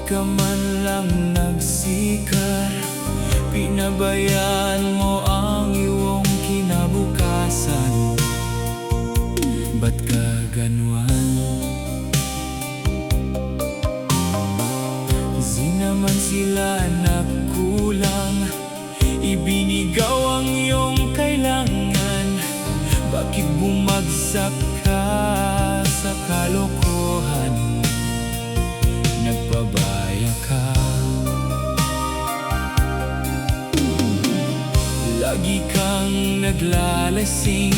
ka man lang nagsikar, pinabayaan mo ang iyong kinabukasan. Ba't ka ganuan? Di naman sila nagkulang, ibinigaw ang iyong kailangan. Bakit bumagsak ka sa kalokohan? Nagpabaya ka. Lagi kang naglalasing,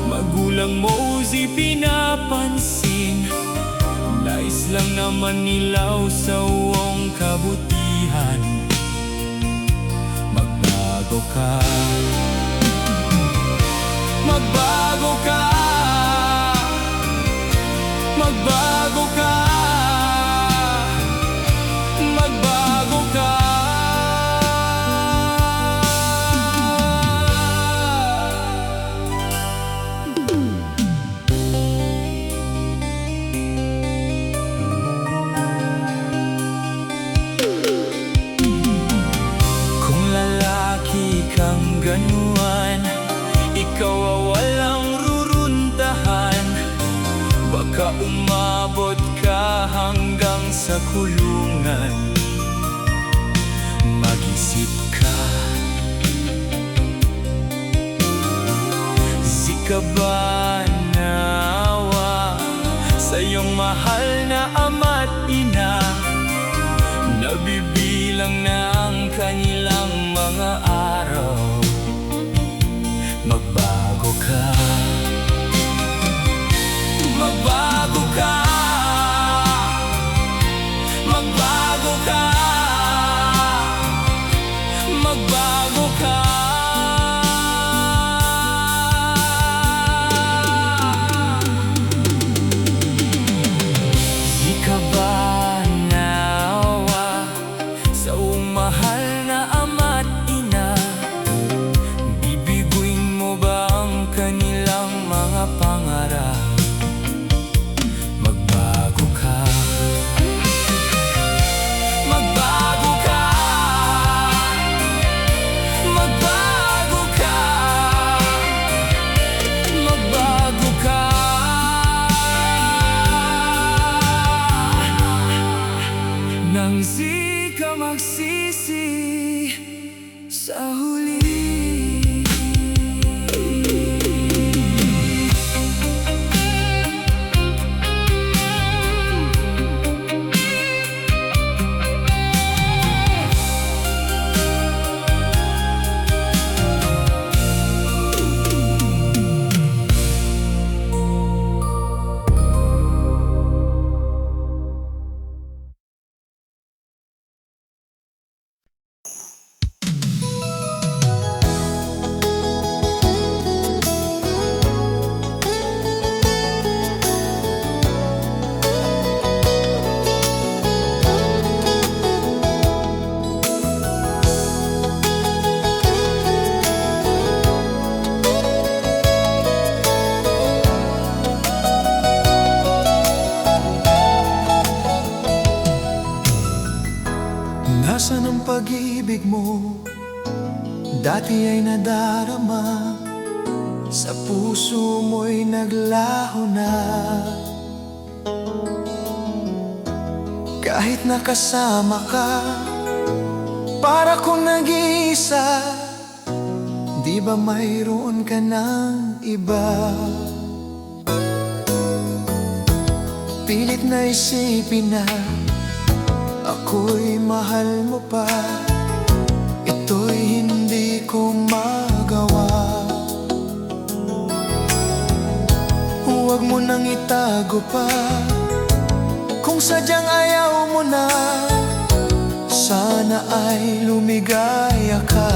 magulang mo di pinapansin. Nais lang naman nilaw sa iyong kabutihan. Magbago ka. Magbago ka. Magbago ka. Magbago ka. Kung lalaki kang ganuan, ikaw walang ruruntahan. Baka umabot ka hanggang sa kulungan. Mag-isip ka. Di ka ba naawa sa iyong mahal na ama't ina? Nabibilang na ang kanilang mga araw. Magbago ka. Magbago ka. Magbago ka. Magbago ka. Di ka ba naawa sa iyong mahal na ama't ina? Bibiguin mo ba ang kanilang mga pangarap? Magbago ka. Magbago ka. Magbago ka. Magbago ka. Nang di ka magsisi sa huli. Nasaan ang pag-ibig mo? Dati ay nadarama, sa puso mo'y naglaho na. Kahit nakasama ka, para kong nag-iisa. Di ba mayroon ka ng iba? Pilit na isipin na ako'y mahal mo pa. Ito'y hindi ko magawa. Huwag mo nang itago pa. Kung sadyang ayaw mo na, sana ay lumigaya ka.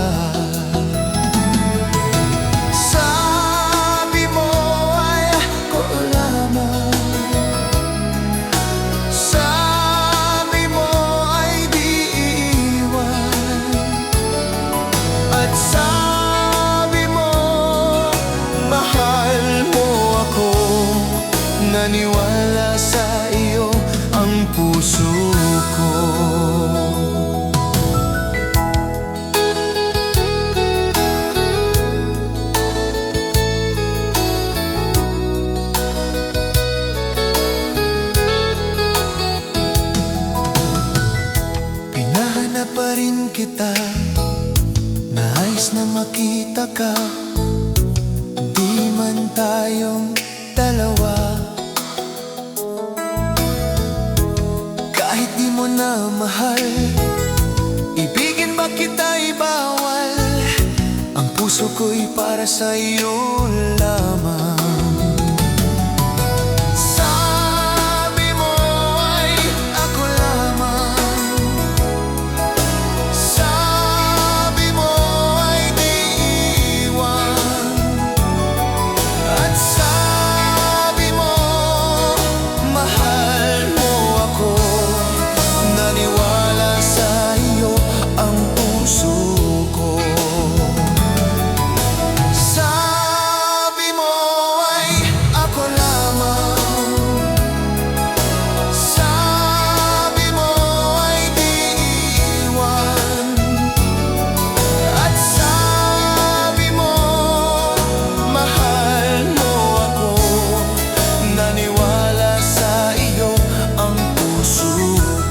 Sabi mo ay ako lamang. Sabi mo ay di iiwan. At sabi mo mahal mo ako. Naniwala sa iyo ang puso ko. pa rin kita. Nais na makita ka, di man tayong dalawa. Kahit di mo na mahal, ibigin ba kita'y bawal? Ang puso ko'y para sa'yo lamang. Sabi mo ay ako lamang, sabi mo ay di iwan, at sabi mo mahal mo ako. Naniwala sa iyo ang puso ko. Sabi mo ay ako lamang, sabi mo ay di iwan, at sabi mo mahal mo ako. Naniwala sa iyo ang puso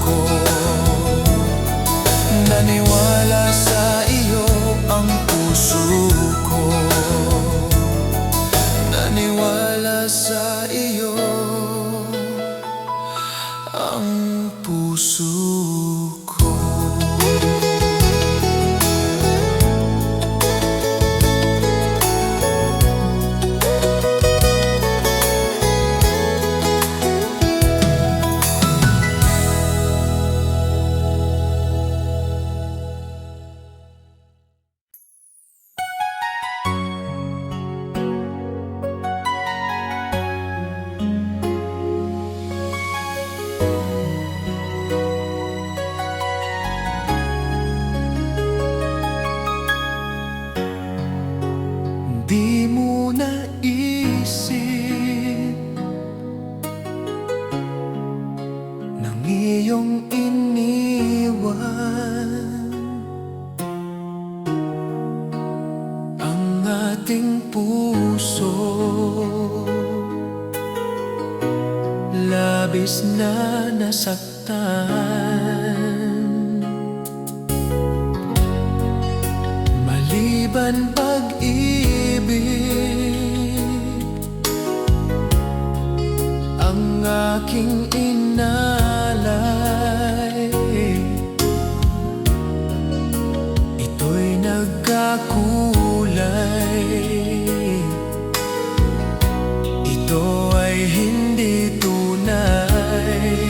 ko. Naniwala sa iyo ang puso ko. Naniwala sa iyo ang puso ko. Di mo naisip nang iyong iniwan ang ating puso. Labis na nasaktan, maliban pag-ibig ang aking inalay. Ito'y nagkakulay, ito ay hindi tunay.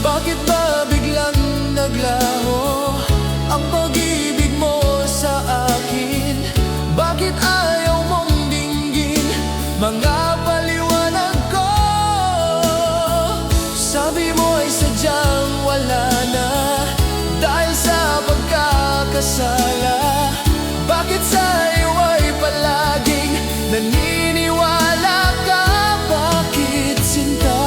Bakit ba biglang naglaho ang pag-ibig mo sa akin? Bakit ayaw mong dinggin mga paliwanag ko? Sabi mo ay sadyang wala na dahil sa pagkakasala. Bakit sa'yo ay palaging naniniwala ka? Bakit sinta?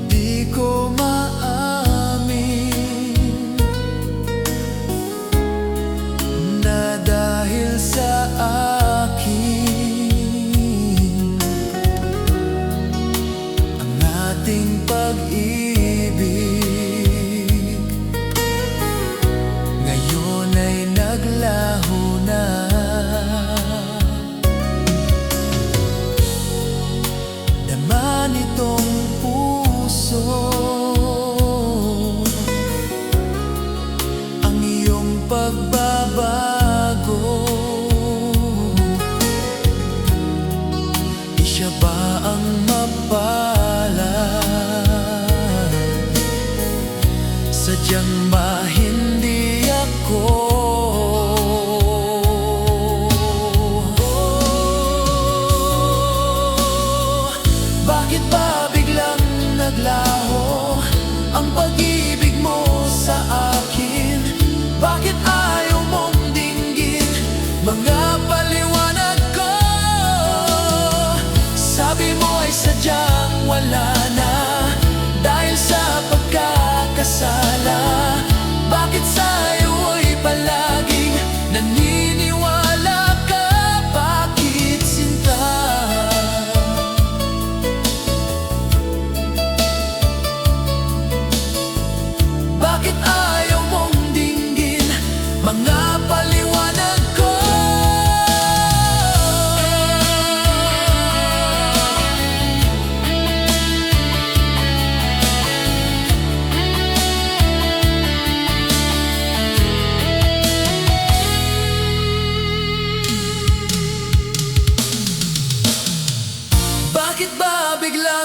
Di ko maamin na dahil sa akin ang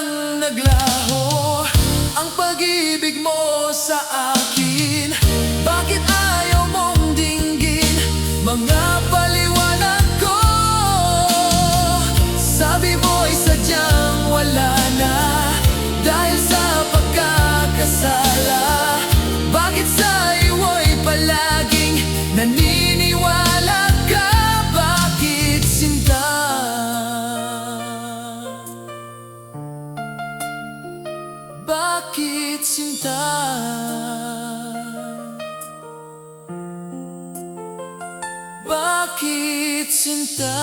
nang naglaho ang pag-ibig mo sa akin? Bakit ayaw mong dinggin mga paliwanag ko? Sabi mo'y sadyang wala na dahil sa pagkakasala. Bakit sa iwo'y palaging naniniwala ka? Bakit sinta? Bakit sinta? Bakit sinta?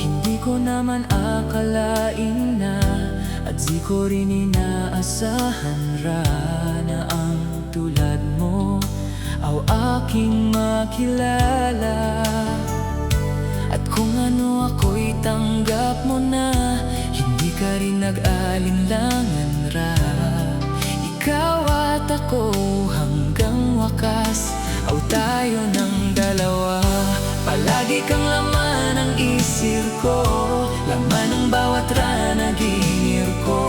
Hindi ko naman akalain na at di ko rin inaasahan ra na ang tulad mo aw aking makilala. At kung ano ako'y tanggap mo na, hindi ka rin nag-alinlangan ra. Ikaw at ako hanggang wakas, aw tayo ng dalawa. Palagi kang laman ng isip ko, laman ng bawat ranaginir ko.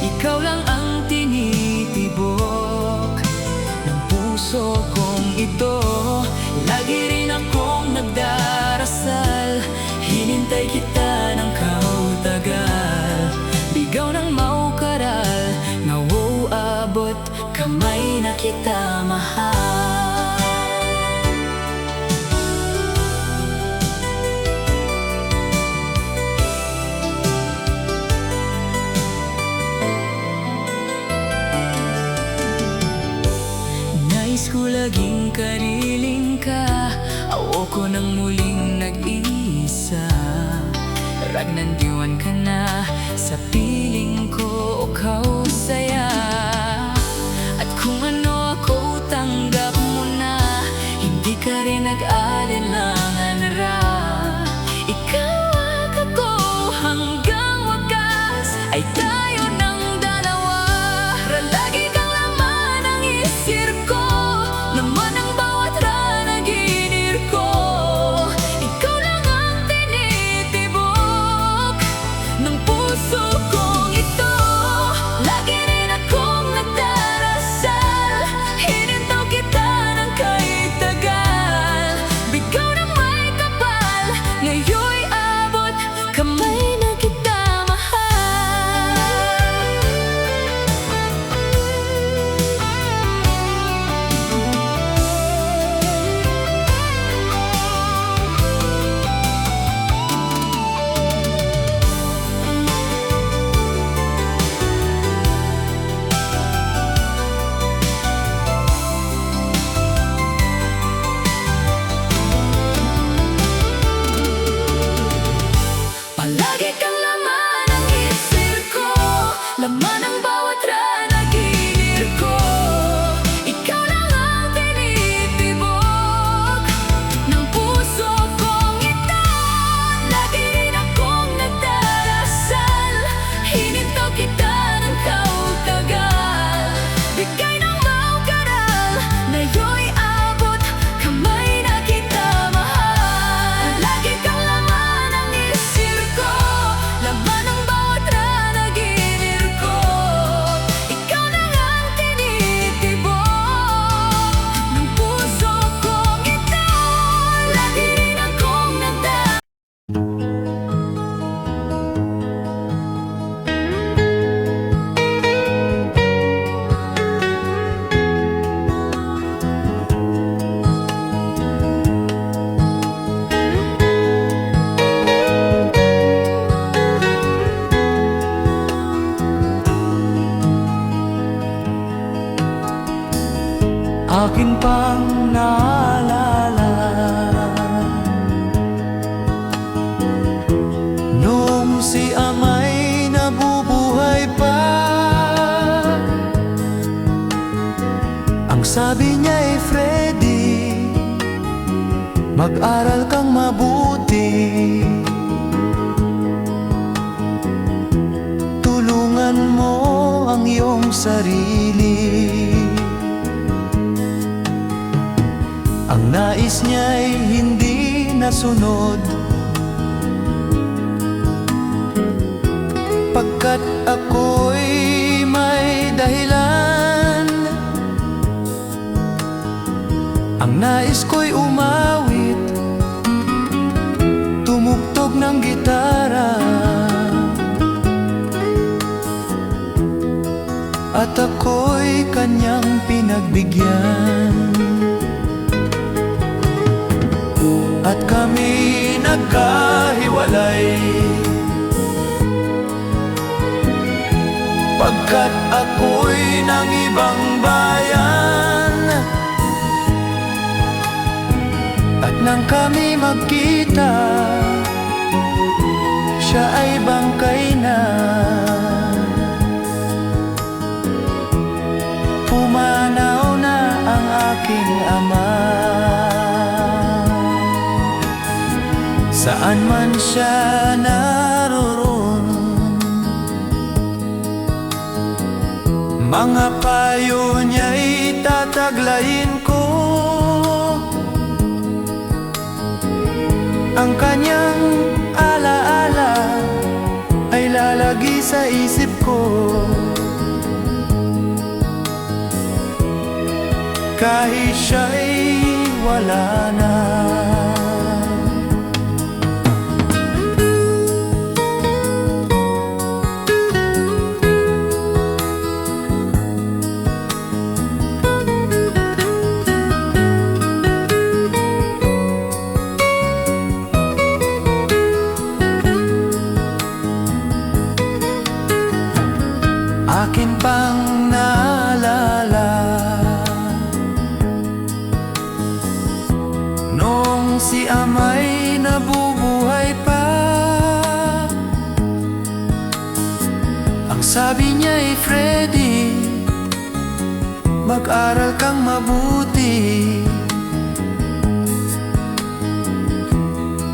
Ikaw lang ang tinitibok ng puso kong ito. Lagi rin akong nagdarasal, hinintay kita ng kautagal. Bigaw ng maukaral, nauabot kamay na kita mahal. Nais ko laging kariling ka, awo ko nang muling nag-iisa. Ragnandiwan ka na sa piling ko, ikaw saya. At kung ano ako tanggap mo na, hindi ka rin nag-alinlangan ra. Ikaw at ako hanggang wakas, ay tayo ng dalawa. Lagi kang laman ng isip ko, laman ng bawat ranaginir ko. Ikaw lang ang tinitibok ng puso kong ito. Lagi rin akong nagdarasal, hinintaw kita ng kahit tagal. Bigaw na may kapal, ngayon'y abot kamay na kita mahal. Palagi kang laman ng isip ko, laman ng bawat ranaginir ko. Ikaw lang ang tinitibok ng puso kong ito. Lagi rin akong nagdarasal, hinintaw kita ng kautagal. Bigay ng maukaral, ngayon'y abot kamay na kita mahal. Lagi kang laman ng isip ko, laman ng bawat ranaginir ko. Ikaw lang ang tinitibok ng puso kong ito. Lagi rin akong nagdarasal. Akin pang naalala nung si ama'y nabubuhay pa. Ang sabi niya'y Freddy, Mag-aral kang mabuti, tulungan mo ang iyong sarili. Ang nais niya'y hindi nasunod, pagkat ako'y may dahilan. Ang nais ko'y umawit, tumugtog ng gitara, at ako'y kanyang pinagbigyan. At kami nagkahiwalay, pagkat ako'y ng ibang bayan. At nang kami magkita, siya ay bangkay na. Pumanaw na ang aking ama. Saan man siya naroon, mga payo niya'y tataglayin ko. Ang kanyang alaala ay lalagi sa isip ko, kahit siya'y wala na. Akin pang naalala noong si ama'y nabubuhay pa. Ang sabi niya'y, Freddy, mag-aral kang mabuti,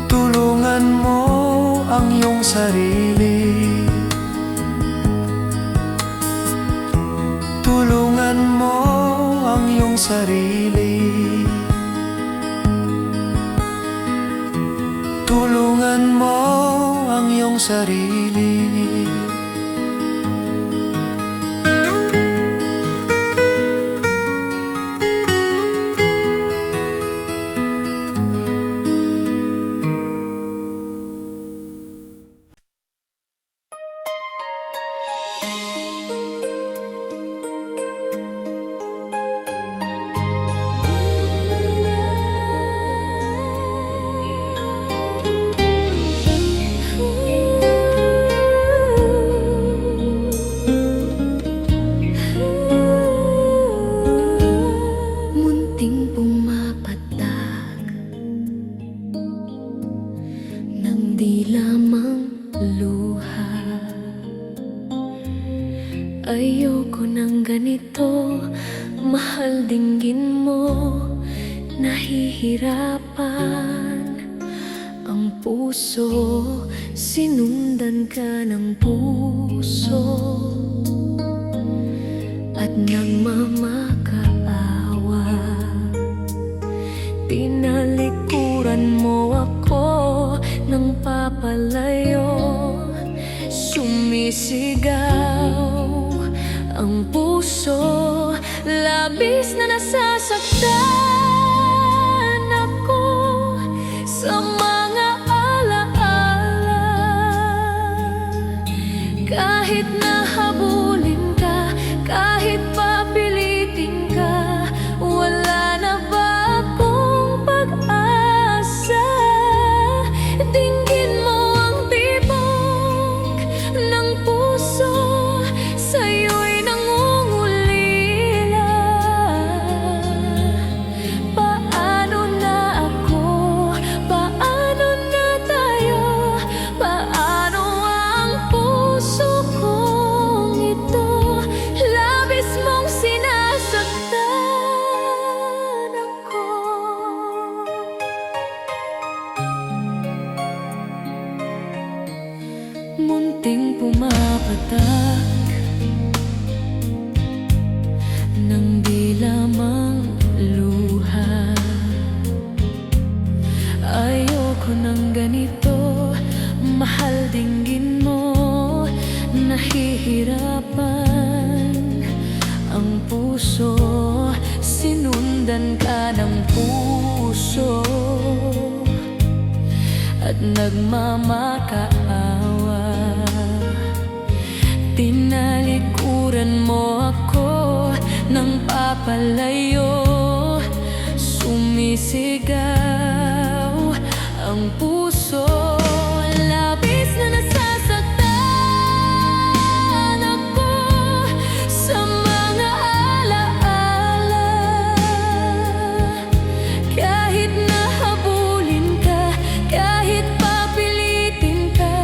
tulungan mo ang iyong sarili. Tulungan mo ang iyong sarili. Tulungan mo ang iyong sarili. Ayoko ng ganito, mahal dinggin mo, nahihirapan ang puso, sinundan ka ng puso at nagmamakaawa. Tinalikuran mo ako ng papalayo, sumisigaw ang puso, labis na nasasaktan ako sa mga alaala. Kahit nahabulin ka, kahit papilitin ka, wala na ba akong pag-asa? Dinggin mo ang tibok ng puso, sa'yo'y nangungulila. Paano na ako? Paano na tayo? Paano ang puso kong ito? nahihirapan ang puso, sinundan ka ng puso at nagmamakaawa. Tinalikuran mo ako nang papalayo, sumisigaw ang puso. Labis na nasasaktan ako sa mga alaala. Kahit nahabulin ka, kahit papilitin ka,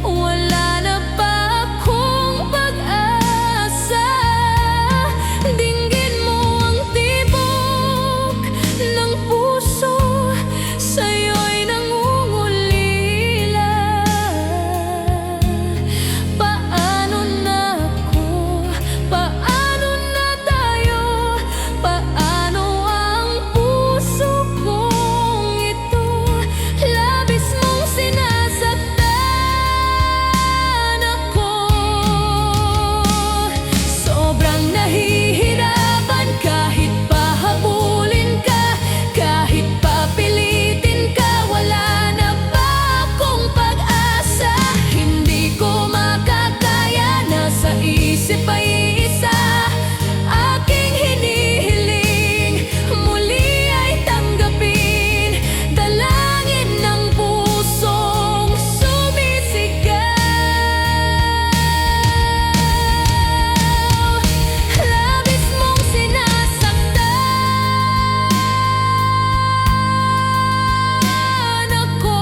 wala na ba akong pag-asa? Dinggin mo ang tibok ng puso, sa'yo'y nangungulila. Paano na ako? Paano na tayo? Paano ang puso kong ito? Labis mong sinasaktan ako. Sobrang nahihirapan kahit pahabulin ka, kahit papilitin ka, wala na ba akong pag-asa? Hindi ko makakaya, nasa isip ay isa aking hinihiling, muli ay tanggapin dalangin ng pusong sumisigaw. Labis mong sinasaktan ako.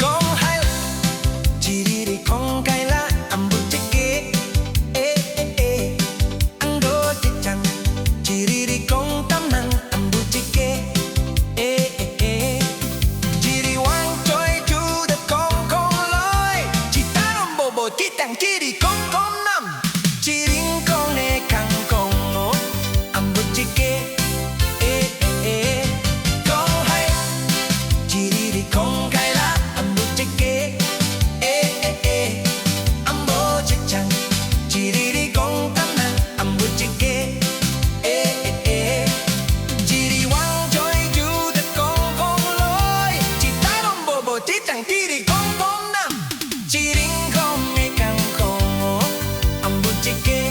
Kung hayla, jiriri kung kaila, ang butike, ang dotitang, jiriri kung tamang, ang butike, jiri wang choy chu de kong kong loy, chitarong bobo chitang jiri kong kong nam, jiring kong ne kang kong no, ang butike, kong hay, jiriri kong kaila, ang butike, ang bojechang, jiriri kong tamang, ang butike, jiri wang choy chu de kong kong loy, chitarong bobo chitang jiri kong kong nam, jiring kong ne kang kong, ang butike,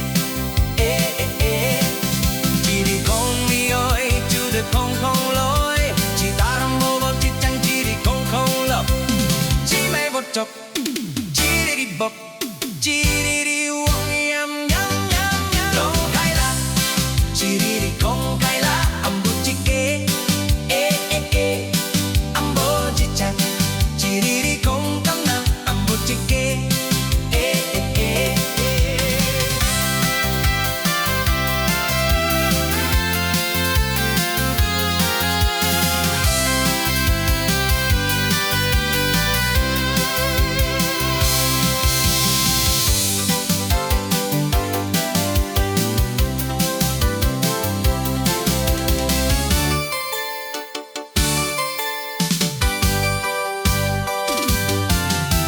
jiri kong mioy chu de kong kong loy, chitarong bobo chitang jiri kong kong lo, chi mai bot chok, jiriri bok, jiriri wong yam yam yam yam, kong kaila, jiriri kong kaila, ang butike, ang bojechang, jiriri kong tamang, ang butike,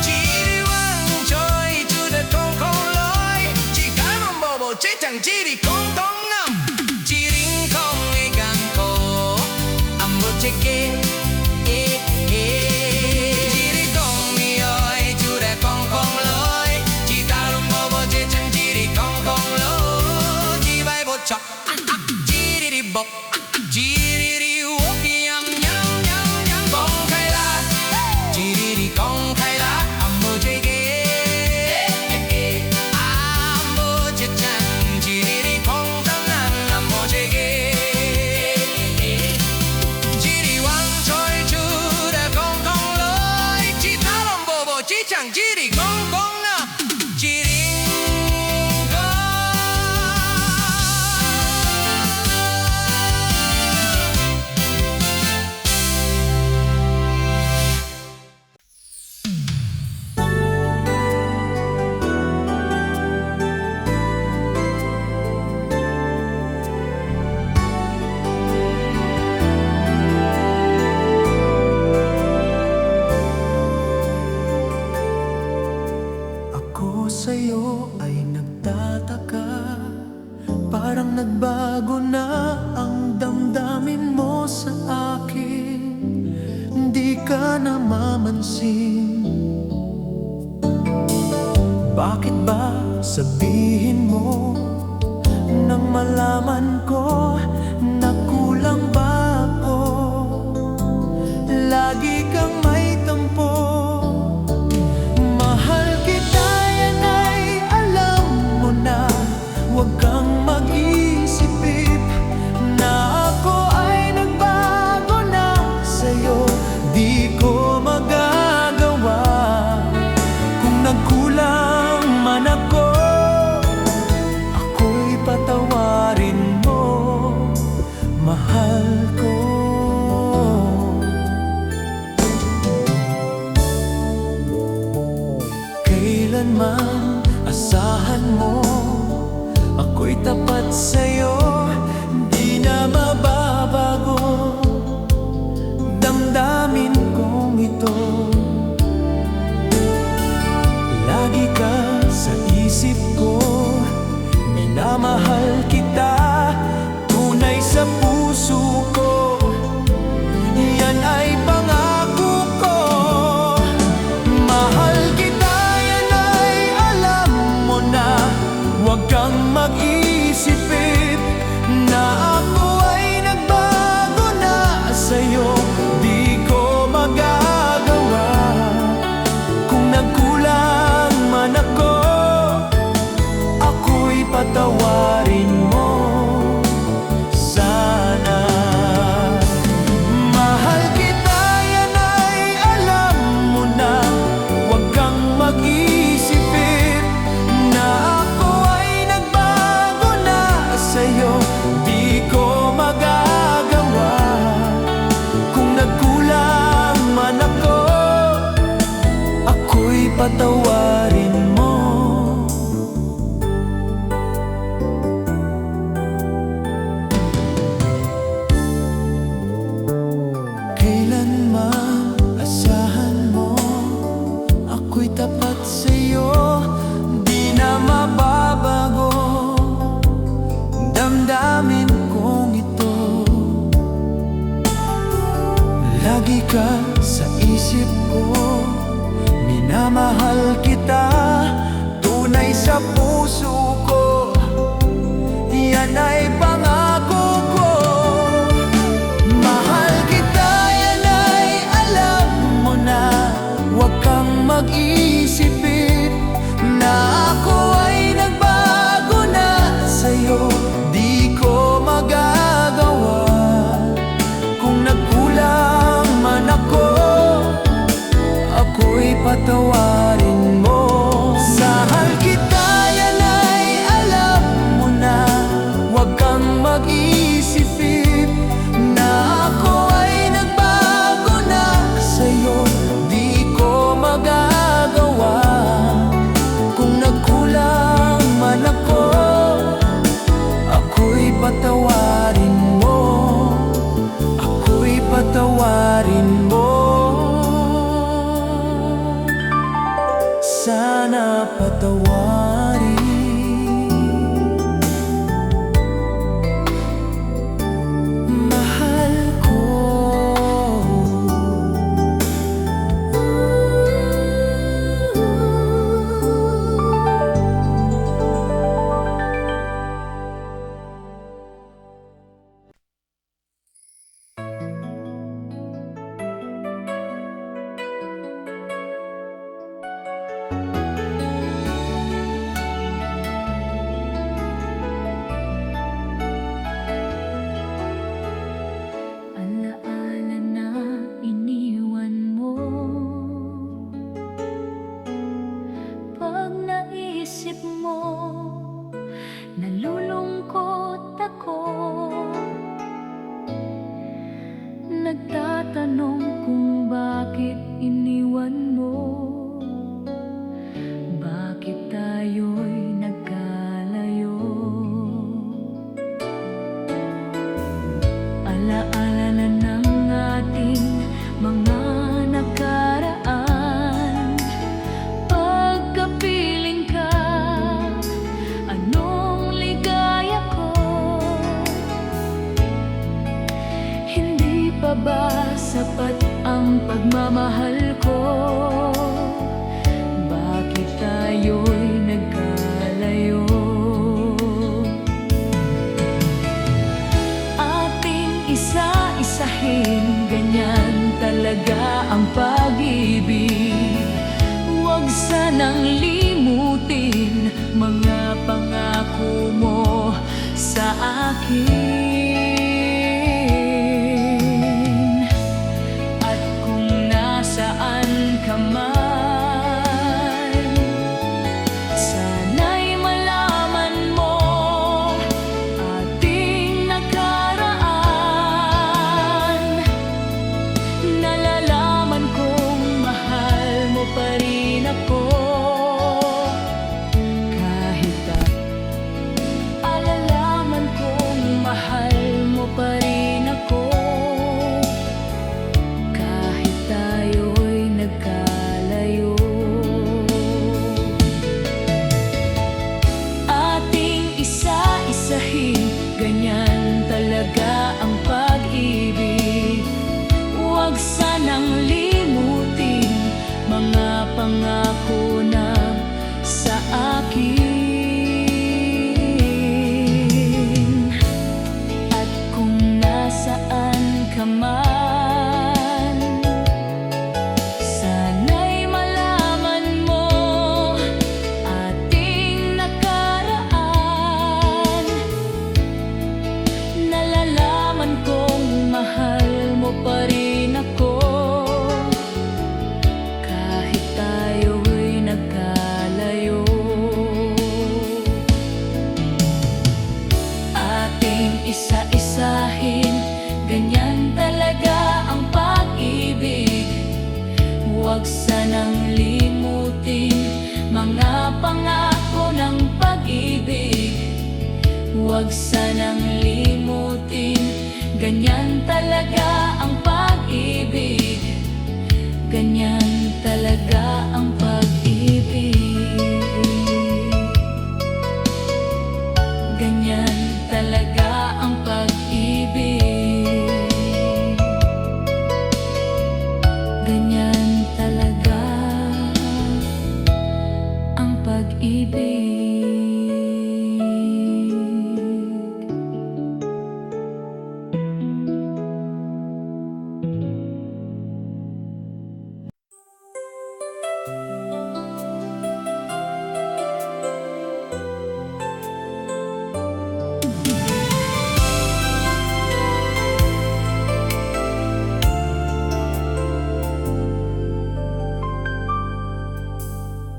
jiri wang choy chu de kong kong loy, chitarong bobo chitang jiri kong kong nam, jiring kong e kang ko, ang butike, jiri kong mioy chu de kong kong loy, chitarong bobo chitang jiri kong kong lo, chi bai bot chok, jiriri bok, jiriri wok yam yam yam yam, kong kaila, jiriri kong kaila, ang butike, ang bojechang, jiriri kong tamang, ang butike, jiri wang choy chu de kong kong loy, chitarong bobo chitang jiri kong kong nam, jiring kong nagbago na ang damdamin mo sa akin. Di ka namamansin. Bakit ba sabihin mo nang malaman ko na kulang ba ako? Lagi kang may tampo. Mahal kita, yan ay alam mo na. Huwag kang mag-isip na ako ay nagbago na sa'yo. Di ko magagawa kung nagkulang man ako. Ako'y patawarin mo, mahal ko. Kailanman asahan mo, ako'y tapat sa'yo. Di na mababago damdamin kong ito. Lagi ka sa isip ko, minamahal kita, tunay sa puso ko. Yan ay pangako ko. Mahal kita, yan ay alam mo na. Huwag kang mag-isip na ako ay nagbago na sa'yo. Di ko magagawa kung nagkulang man ako. Ako'y patawarin mo sana. Mahal kita, yan ay alam mo na. Huwag kang mag-isip na ako ay nagbago na sa'yo. Di ko magagawa kung nagkulang man ako. Ako'y patawarin mo. Kailanman asahan mo, ako'y tapat sa'yo. Di na mababago damdamin kong ito. Lagi ka sa isip ko, minamahal kita, tunay sa puso ko. Yan ay pangako ko. Mahal kita, yan ay alam mo na. Huwag kang mag-isip na ako ay nagbago na sa'yo. Di ko magagawa kung nagkulang man ako. Ako'y patawarin mo. Mahal kita, yan ay sapat ang pagmamahal ko? Bakit tayo'y nagkalayo? Ating isa-isahin, ganyan talaga ang pag-ibig. Huwag sanang limutin mga pangako mo sa akin. At kung nasaan ka man, sana'y malaman mo ating nakaraan. Nalalaman kong mahal mo pa rin ako. Mahal mo pa rin ako, kahit tayo'y nagkalayo. Ating isa-isahin, ganyan talaga ang pag-ibig. Huwag sanang limutin mga pangako na sa akin. Saan ka man, sana'y malaman mo ating nakaraan. Nalalaman kong mahal mo pa rin ako, kahit tayo'y nagkalayo. Ating isa-isahin, ganyan talaga ang pag-ibig. Huwag sanang limutin mga pangako ng pag-ibig. Huwag sanang limutin, ganyan talaga ang pag-ibig. Ganyan talaga ang pag-ibig. Ganyan talaga ang pag-ibig. Ganyan talaga ang pag-ibig.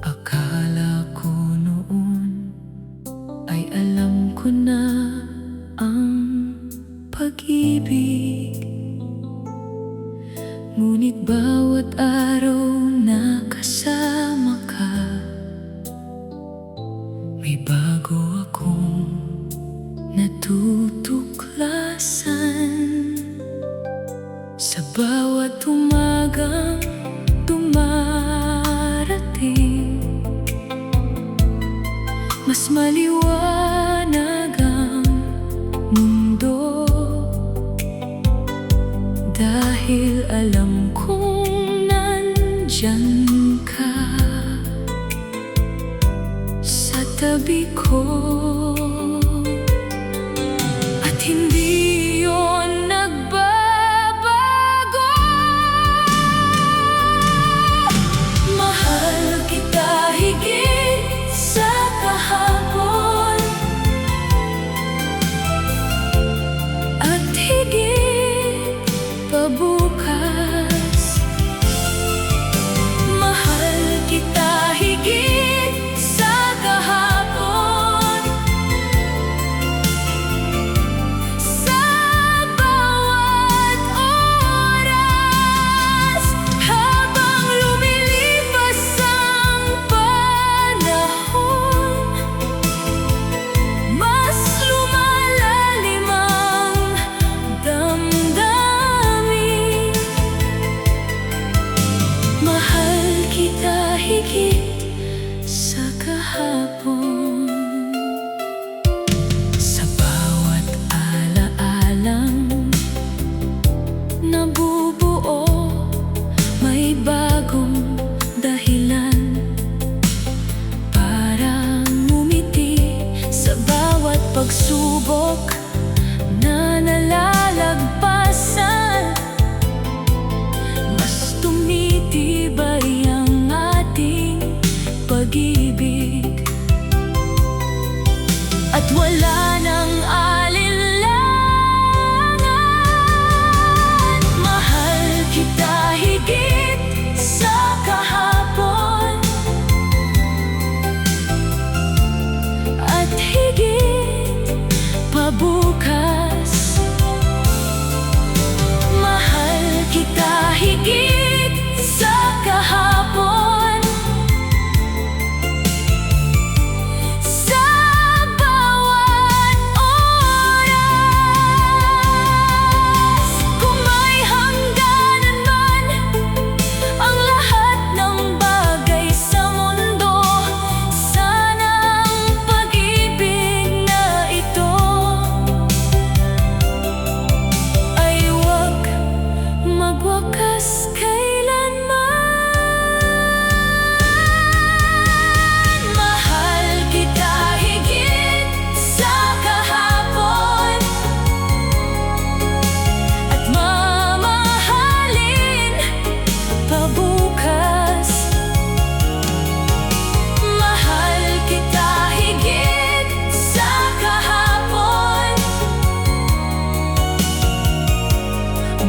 Akala ko noon ay alam ko na ang pag-ibig. Ngunit bawat araw na kasama ka, may bago akong natutuklasan. Sa bawat umagang dumarating, mas maliwanag ang mundo. Dahil alam kong nandyan ka sa tabi ko. At hindi yun nagbabago. Mahal kita higit sa kahapon, at higit pa bukas. Mahal kita higit sa kahapon, bukas. Mahal kita higit sa kahapon, sa bawat oras. Kung may hangganan man ang lahat ng bagay sa mundo, sana ang pag-ibig na ito ay huwag magwakas kailanman. Mahal kita higit sa kahapon, at mamahalin pa bukas. Mahal kita higit sa kahapon,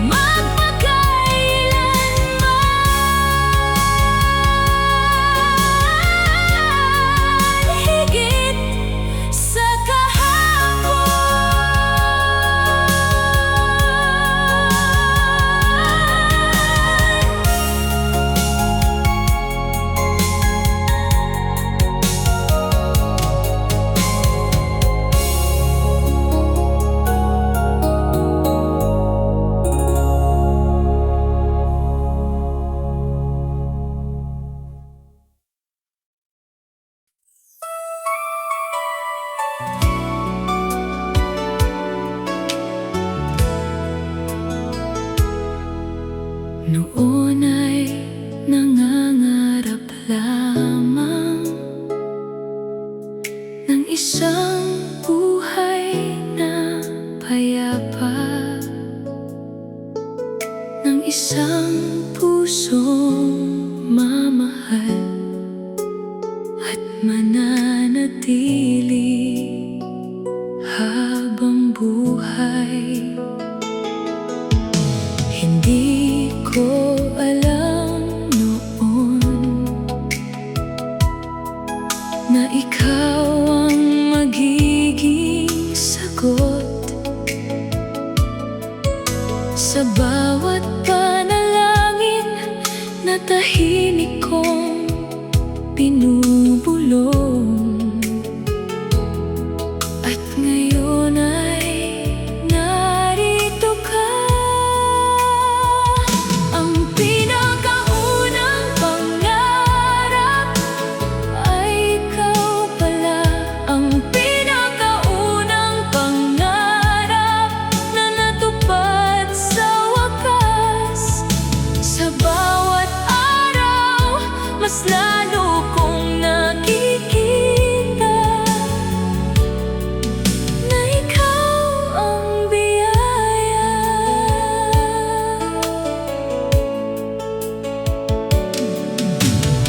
magpakailanman. Higit sa kahapon. Noon ay nangangarap lamang ng isang buhay na payapa, ng isang pusong mamahal at mananatili habang buhay. Hindi ko alam noon na ikaw ang magiging sagot sa bawat panalangin na tahimik kong binubulong. At ngayon ay narito ka. Ang pinakaunang pangarap ay ikaw pala. Ang pinakaunang pangarap na natupad sa wakas. Sa bawat araw, mas lalo kong nakikita na ikaw ang biyaya.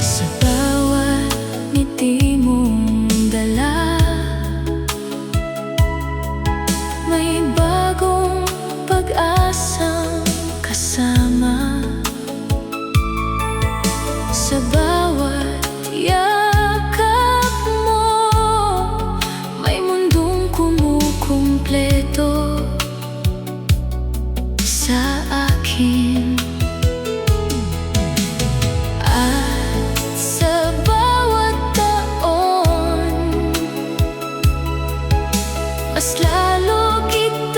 Sa bawat ngiti mong dala, may bagong pag-asang kasama. Sa bawat yakap mo, may mundong kumukumpleto sa akin. At sa bawat taon, mas lalo kita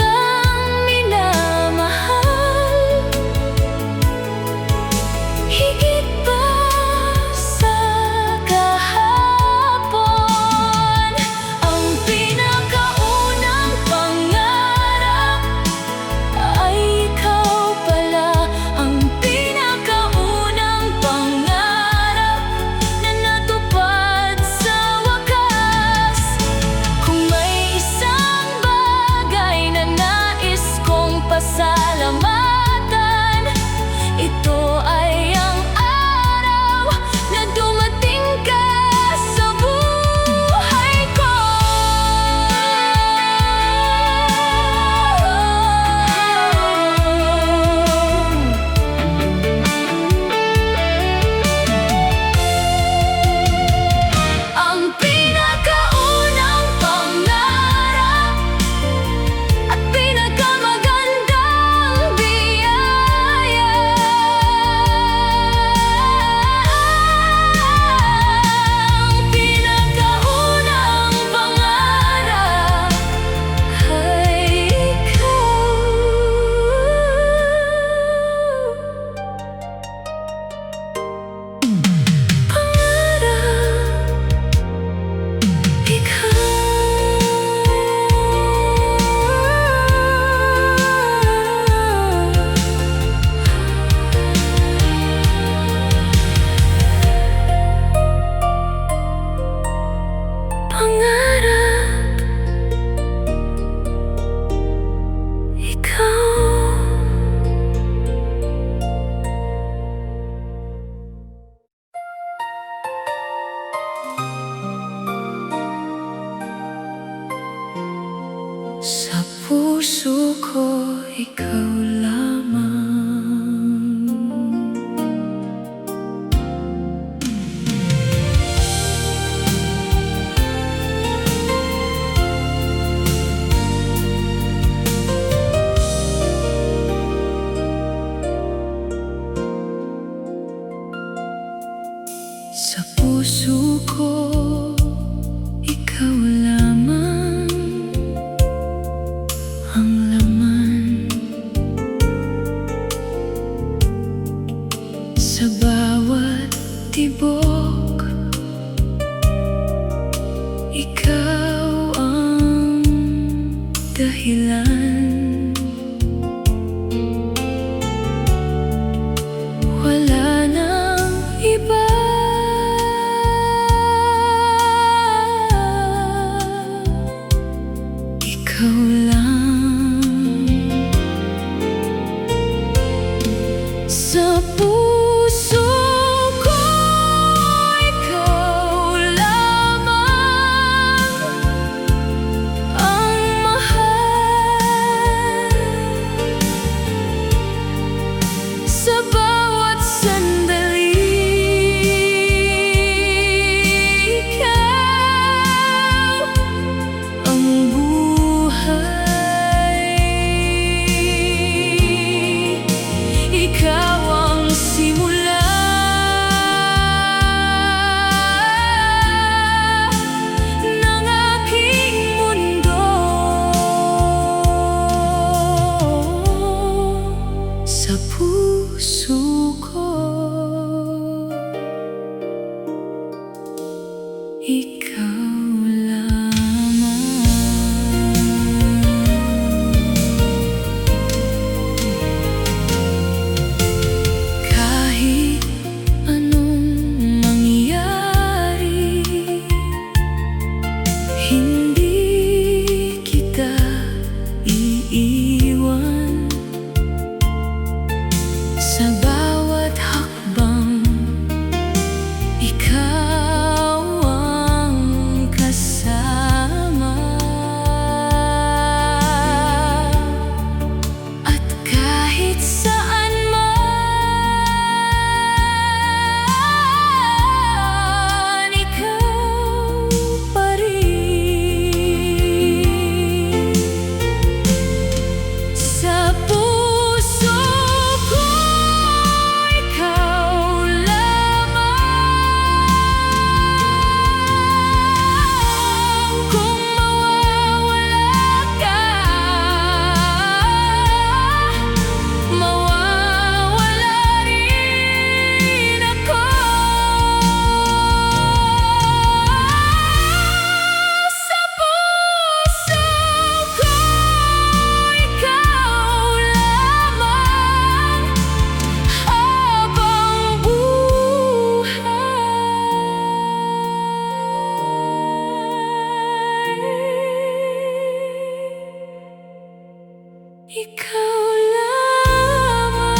puso ko, ikaw lamang. Sa puso ko, ikaw lamang ang laman. Sa bawat tibok, ikaw ang dahilan. Wala nang iba, ikaw lang. Sa puso ko, ikaw lamang ang mahal. Sa bawat sandali, ikaw ang buhay. Ikaw ang simula ng aking mundo. Sa puso ko, ikaw lamang. Kahit anong mangyari, hindi kita iiwan. Sa bawat hakbang, ikaw ang kasama. At kahit saan man, ikaw pa rin. Sa puso ko, ikaw lamang. Kung mawawala ka, mawawala rin ako. Sa puso ko, ikaw lamang habang buhay. Ikaw lamang.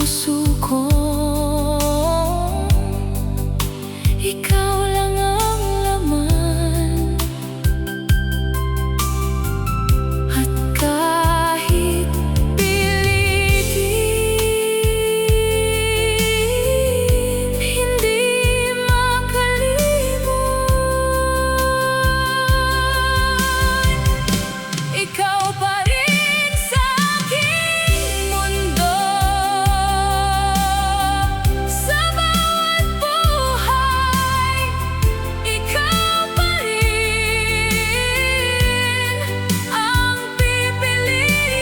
puso ko. Ikaw lang ang laman, at kahit pilitin, hindi makalimot. Ikaw pa rin sa aking mundo, sa bawat buhay. Ikaw pa rin ang pipiliin.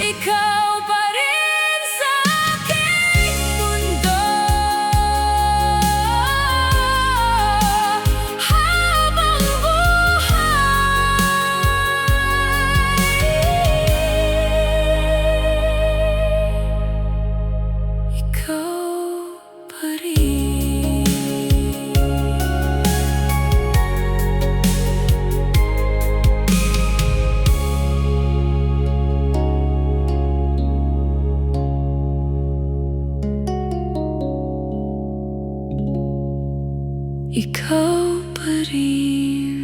Ikaw pa rin sa aking mundo, habang buhay. Ikaw pa rin. Ikaw pa rin.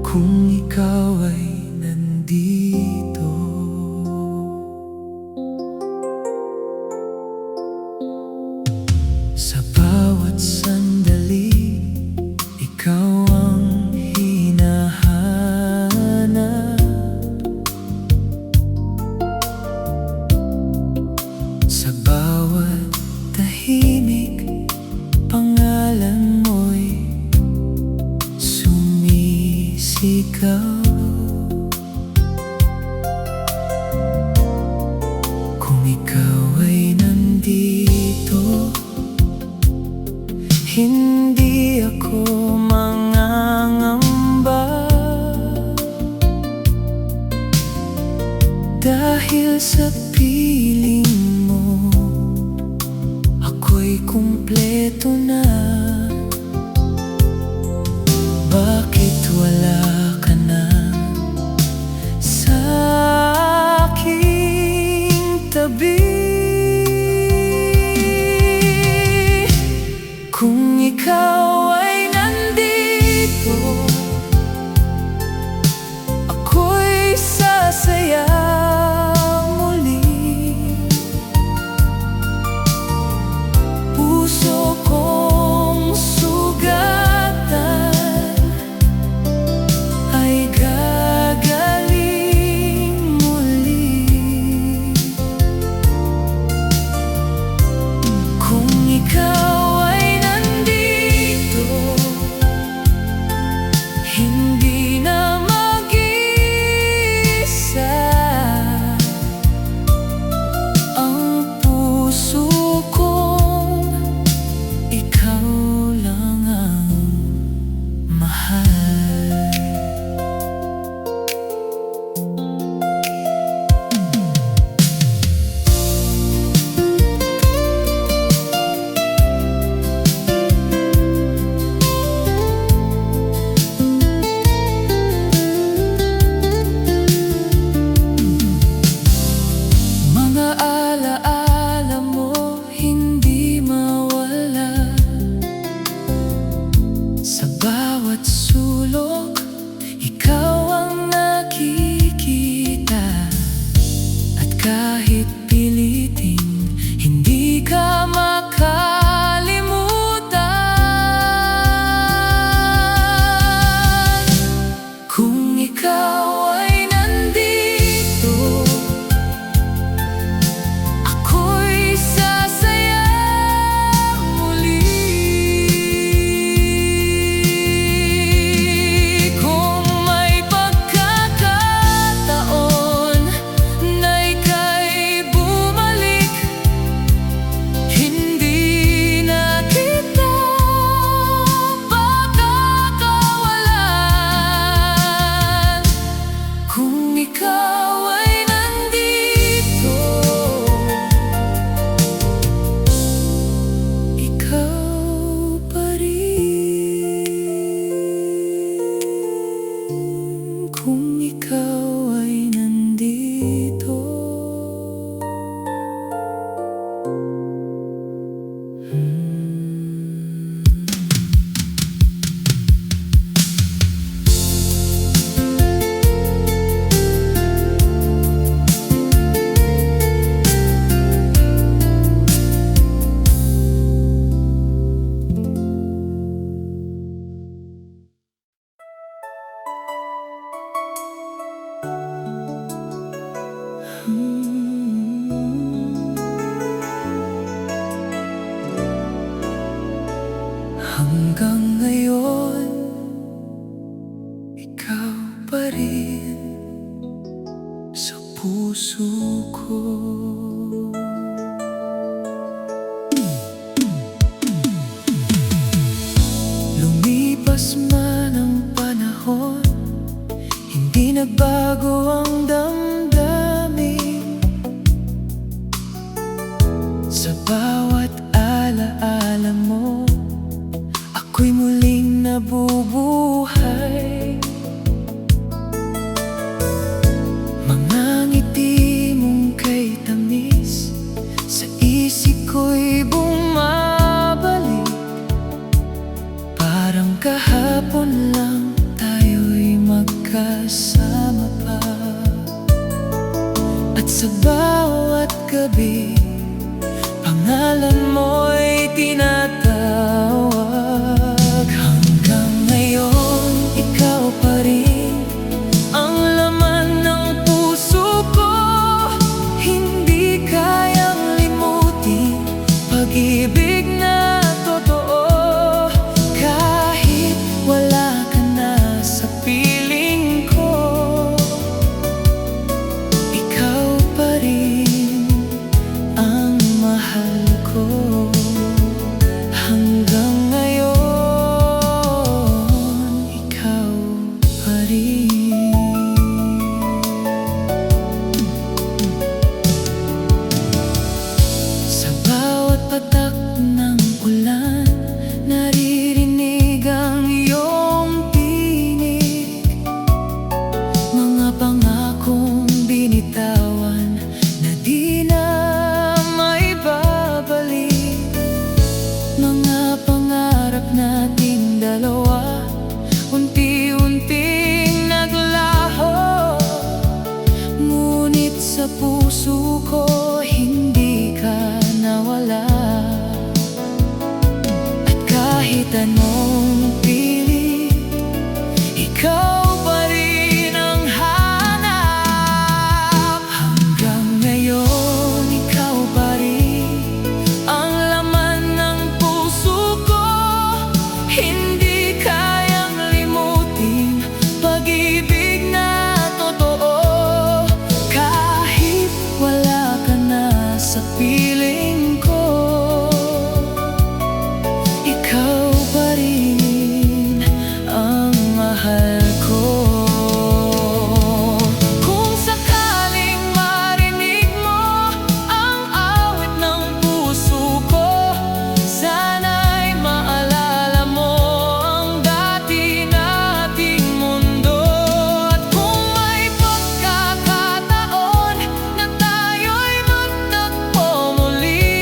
Kung ikaw ay nandito, sa bawat sandali, ikaw ang hinahanap. Sa bawat tahimik, pangalan mo'y sumisigaw. Kung ikaw ay nandito, hindi ako mangangamba, dahil sa piling mo, ako'y kumpleto na. Bakit wala ka na sa aking tabi? Kung ikaw ay nandito, ako'y sasaya muli. Puso kong sugatan ay gagaling muli. Kung ikaw ay nandito, hindi na mag-isa ang puso kong ikaw lang ang mahal. Mga alaala mo hindi mawala, sa bawat sulok ikaw ang nakikita, at kahit pilitin, hindi ka makalimutan. Kung ikaw ay nandito, ako'y sasaya muli. Kung may pagkakataon na ika'y ko. Lumipas man ang panahon, hindi nagbago ang damdamin. Sa bawat alaala mo, ako'y muling nabubuhay. Mga ngiti mong kay tamis sa isip ko'y bumabalik. Parang kahapon lang tayo'y magkasama pa. At sa bawat gabi, pangalan mo'y tinatawag. Hanggang ngayon, ikaw pa rin ang laman ng puso ko. Hindi kayang limutin pag-ibig na totoo. Kahit wala ka na sa piling ko, ikaw pa rin ang mahal ko. Hanggang ngayon, ikaw pa rin. Sa bawat patak ng ulan, naririnig ang iyong tinig. Mga pangakong binitawan na di na maibabalik. Mga pangarap nating dalawa, unti-unting naglaho. Ngunit sa puso ko, hindi ka nawala. At kahit anong pilit, ikaw pa rin ang hanap. Hanggang ngayon, ikaw pa rin ang laman ng puso ko. Hindi kayang limutin pag-ibig na totoo. Kahit wala ka na sa piling ko, ikaw pa rin ang mahal ko. Kung sakaling marinig mo ang awit ng puso ko, sana'y maalala mo ang dati nating mundo. At kung may pagkakataon na tayo'y magtagpo muli,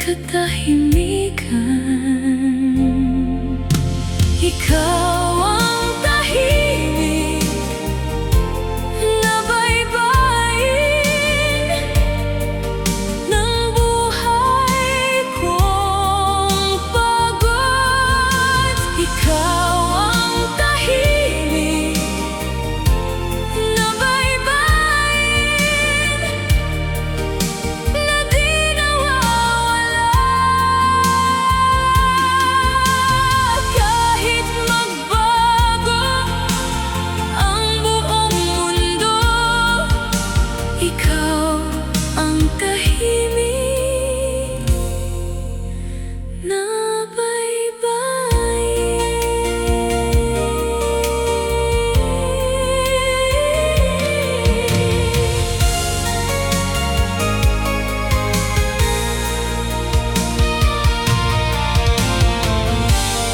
katahimikan. Ikaw ang tahimik na baybayin ng buhay kong pagod. Ikaw ang tahimik na baybayin na di nawawala. Kahit magbago ang buong mundo, ikaw ang tahimik na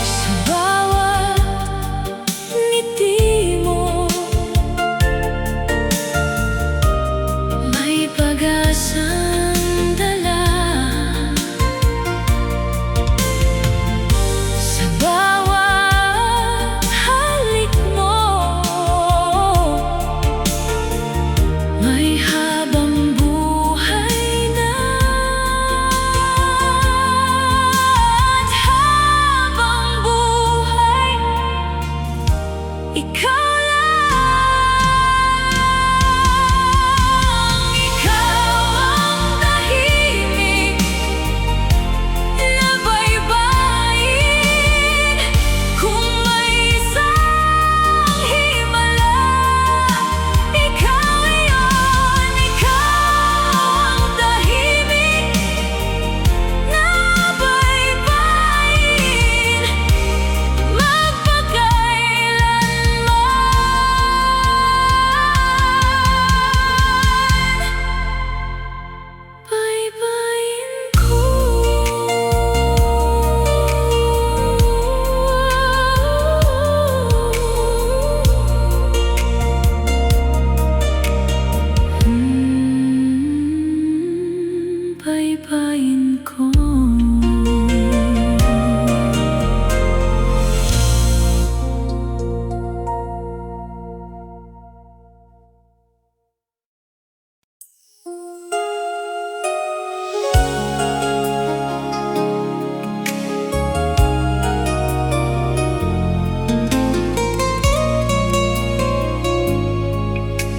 sa bawat ngiti mo may pag-asang dala. Sa bawat halik mo may habang buhay na. At habang buhay, ikaw lang. Ikaw ang tahimik na baybayin. Kung may isang himala, ikaw iyon. Ikaw ang tahimik na baybayin magpakailanman. Baybayin ko. Baybayin ko.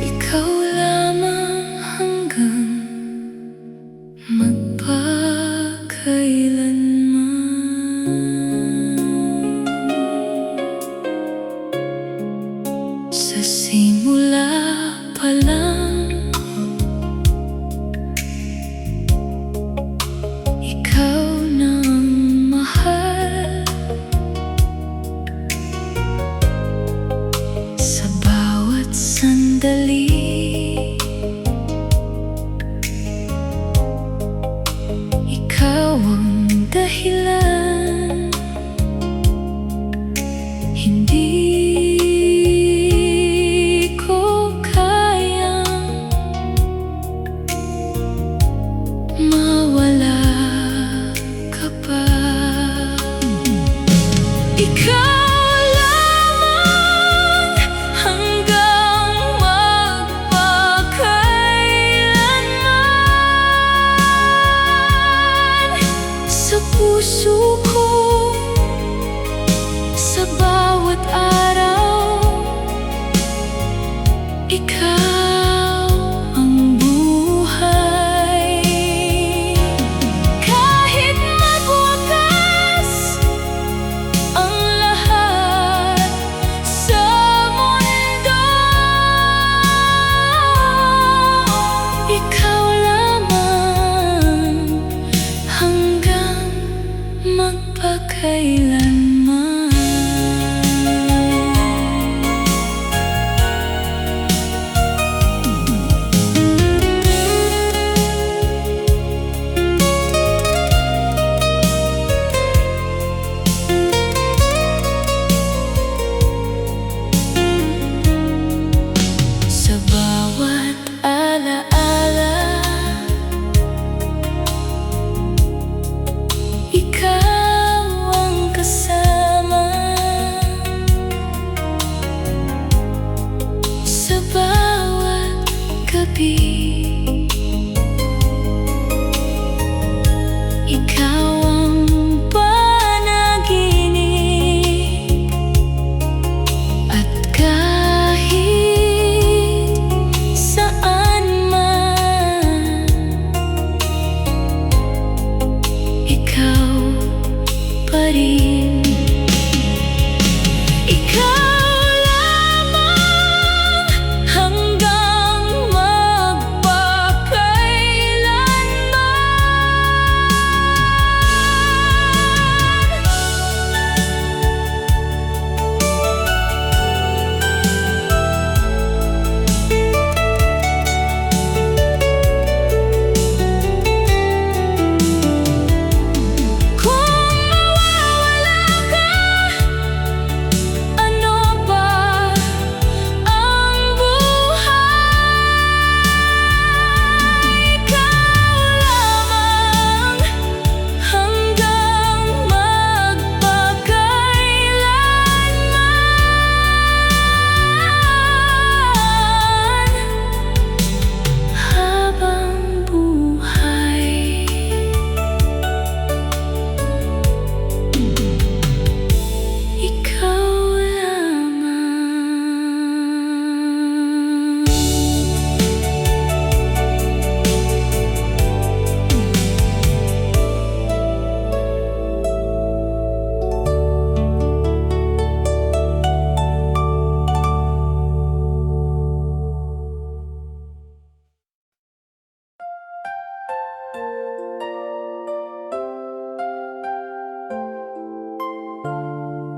Ikaw lamang hanggang magpakailanman. Sa simula pa lang, ikaw na ang mahal. Sa bawat sandali, ikaw ang dahilan. Hindi ko kayang mawala ka pa. Ikaw lamang hanggang magpakailanman. Sa puso ko, sa bawat araw, ikaw ang buhay. Kahit magwakas ang lahat sa mundo, ikaw lamang hanggang magpakailanman. gabi. Ikaw ang panaginip, at kahit saan man, ikaw pa rin. Ikaw lamang hanggang magpakailanman. Kung mawawala ka, ano ba ang buhay? Ikaw lamang hanggang magpakailanman. Habang buhay, ikaw lamang.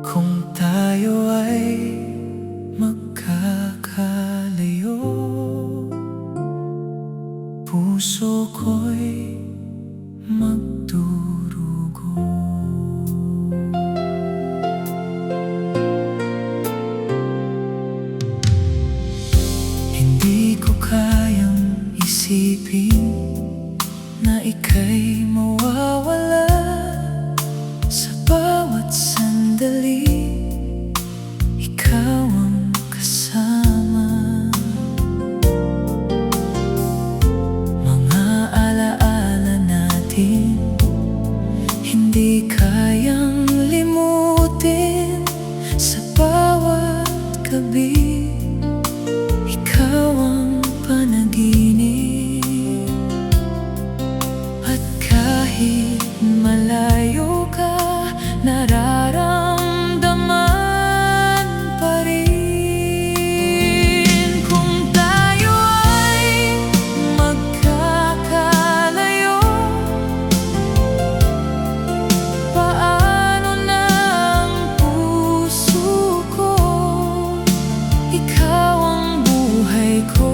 Kung tayo ay magkakalayo, puso ko'y magdurugo. Hindi ko kayang isipin na ika'y mawawala sa bawat sandali. Ikaw ang kasama. Mga alaala natin hindi kayang limutin sa bawat gabi. Ikaw ang panaginip, at kahit malayo ka, nararamdaman pa rin. Kung tayo ay magkakalayo, paano na ang puso ko? Ikaw ang buhay ko.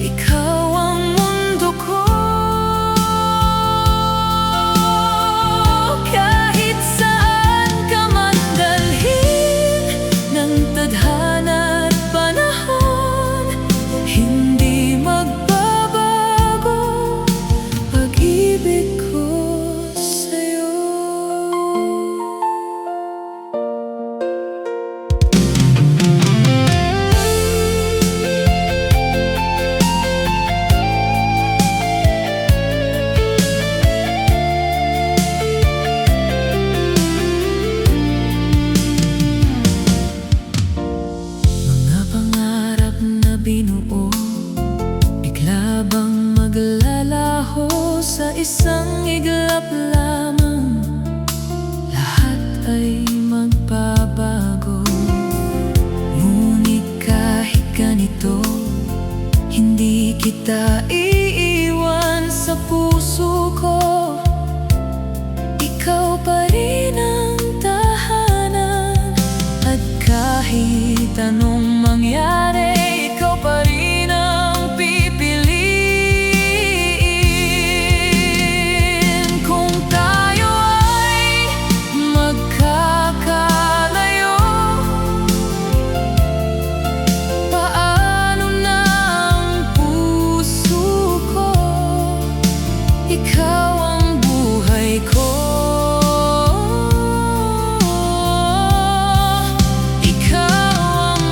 Ikaw ang mundo ko. Kahit saan ka man dalhin ng tadhana at panahon, hindi magbabago pag-ibig ko sa'yo. Mga pangarap na binuo, bigla bang maglalaho sa isang iglap lamang? Lahat ay magbabago. Ngunit kahit ganito, hindi kita iiwan sa puso ko. Ikaw pa rin ang tahanan, at kahit anong mangyari, ikaw pa rin ang pipiliin. Kung tayo ay magkakalayo, paano na ang puso ko? Ikaw ang buhay ko. Ikaw ang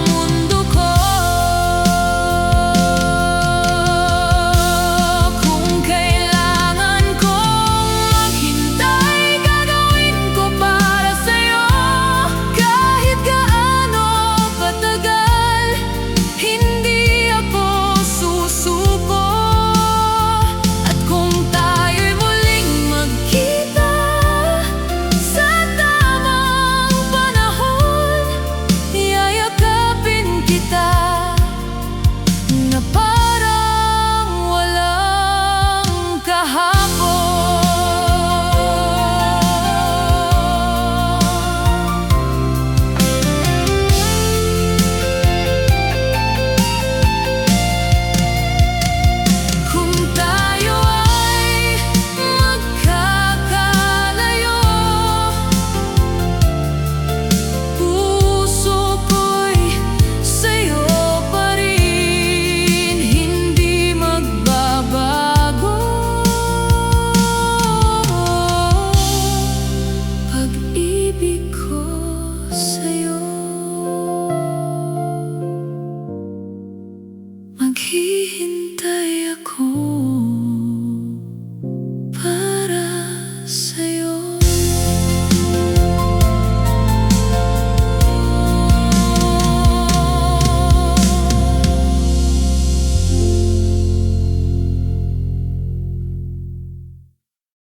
Naghihintay ako